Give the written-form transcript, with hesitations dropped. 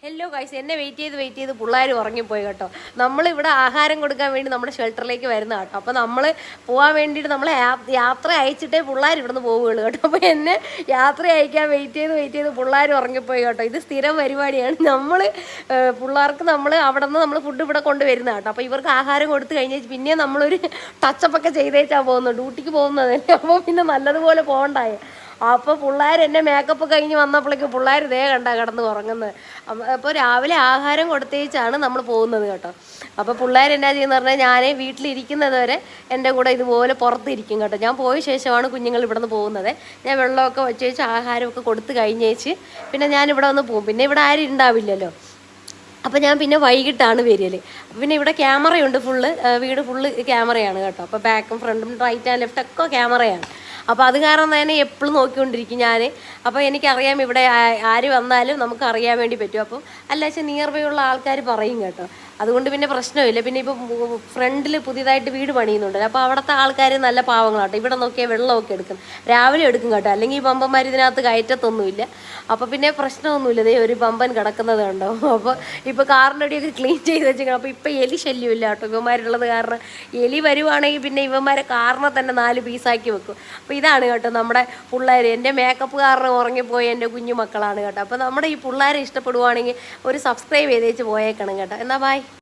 Hello guys, എന്നെ wait ചെയ്ത് പിള്ളേർ ഉറങ്ങിപ്പോയി കേട്ടോ. നമ്മളിവിടെ ആഹാരം കൊടുക്കാൻ വേണ്ടി നമ്മുടെ ഷെൽട്ടറിലേക്ക് വരുന്ന കേട്ടോ. അപ്പോൾ നമ്മൾ പോകാൻ വേണ്ടിയിട്ട് നമ്മൾ യാത്ര അയച്ചിട്ടേ പിള്ളേർ ഇവിടുന്ന് പോവുകയുള്ളൂ കേട്ടോ. അപ്പോൾ എന്നെ യാത്ര അയക്കാൻ വെയിറ്റ് ചെയ്ത് പിള്ളേർ ഉറങ്ങിപ്പോയി കേട്ടോ. ഇത് സ്ഥിരം പരിപാടിയാണ്. പിള്ളേർക്ക് അവിടെ നിന്ന് നമ്മൾ ഫുഡ് ഇവിടെ കൊണ്ടുവരുന്ന കേട്ടോ. അപ്പോൾ ഇവർക്ക് ആഹാരം കൊടുത്തു കഴിഞ്ഞാൽ പിന്നെ നമ്മളൊരു ടച്ചപ്പൊക്കെ ചെയ്തേച്ചാണ് പോകുന്നത്, ഡ്യൂട്ടിക്ക് പോകുന്നതല്ലേ. അപ്പോൾ പിന്നെ നല്ലതുപോലെ പോകണ്ടായ. അപ്പോൾ പിള്ളേർ എന്നെ മേക്കപ്പ് കഴിഞ്ഞ് വന്നപ്പോഴേക്ക് പിള്ളേർ ഇതേ കിടന്ന് ഉറങ്ങുന്നത്. അപ്പോൾ രാവിലെ ആഹാരം കൊടുത്തേച്ചാണ് നമ്മൾ പോകുന്നത് കേട്ടോ. അപ്പോൾ പിള്ളേർ എന്നാ ചെയ്യുന്നത് പറഞ്ഞാൽ, ഞാൻ വീട്ടിലിരിക്കുന്നത് വരെ എൻ്റെ കൂടെ ഇതുപോലെ പുറത്തിരിക്കും കേട്ടോ. ഞാൻ പോയ ശേഷമാണ് കുഞ്ഞുങ്ങൾ ഇവിടെ നിന്ന് പോകുന്നത്. ഞാൻ വെള്ളമൊക്കെ വെച്ച് ആഹാരമൊക്കെ കൊടുത്ത് കഴിഞ്ഞേച്ച് പിന്നെ ഞാനിവിടെ വന്ന് പോകും. പിന്നെ ഇവിടെ ആരും ഉണ്ടാവില്ലല്ലോ. അപ്പോൾ ഞാൻ പിന്നെ വൈകിട്ടാണ് വരികയിൽ. അപ്പോൾ പിന്നെ ഇവിടെ ക്യാമറയുണ്ട്, വീട് ഫുള്ള് ക്യാമറയാണ് കേട്ടോ. അപ്പോൾ ബാക്കും ഫ്രണ്ടും റൈറ്റ് ആൻഡ് ലെഫ്റ്റ് ഒക്കെ ക്യാമറയാണ്. അപ്പോൾ അത് കാരണം തന്നെ എപ്പോഴും നോക്കിക്കൊണ്ടിരിക്കും ഞാൻ. അപ്പോൾ എനിക്കറിയാം ഇവിടെ ആര് വന്നാലും നമുക്ക് അറിയാൻ വേണ്ടി പറ്റും. അപ്പം അല്ലാച്ച നിയർ ബൈ ഉള്ള ആൾക്കാർ പറയും കേട്ടോ. അതുകൊണ്ട് പിന്നെ പ്രശ്നമില്ല. പിന്നെ ഇപ്പോൾ ഫ്രണ്ടിൽ പുതിയതായിട്ട് വീട് പണിയുന്നുണ്ട്. അപ്പോൾ അവിടുത്തെ ആൾക്കാർ നല്ല പാവങ്ങളാട്ടോ. ഇവിടെ നോക്കിയാൽ വെള്ളമൊക്കെ എടുക്കും, രാവിലെ എടുക്കും കേട്ടോ. അല്ലെങ്കിൽ ഈ പമ്പന്മാർ ഇതിനകത്ത് കയറ്റത്തൊന്നുമില്ല. അപ്പോൾ പിന്നെ പ്രശ്നമൊന്നുമില്ല. ദേ ഒരു പമ്പൻ കിടക്കുന്നത് കണ്ടോ. അപ്പോൾ ഇപ്പോൾ കാറിൻ്റെ അടിയൊക്കെ ക്ലീൻ ചെയ്ത് വെച്ചിരിക്കണം. അപ്പോൾ ഇപ്പോൾ എലി ശല്യമില്ല കേട്ടോ ഇവന്മാരുള്ളത് കാരണം. എലി വരുവാണെങ്കിൽ പിന്നെ ഇവന്മാരെ കാറിനെ തന്നെ 4 പീസാക്കി വെക്കും. അപ്പോൾ ഇതാണ് കേട്ടോ നമ്മുടെ പിള്ളേർ. എൻ്റെ മേക്കപ്പ് കാരണം ഉറങ്ങിപ്പോയി എൻ്റെ കുഞ്ഞു മക്കളാണ് കേട്ടോ. അപ്പോൾ നമ്മുടെ ഈ പിള്ളേരെ ഇഷ്ടപ്പെടുവാണെങ്കിൽ ഒരു സബ്സ്ക്രൈബ് ചെയ്തേച്ച് പോയേക്കണം കേട്ടോ. എന്നാൽ ബൈ.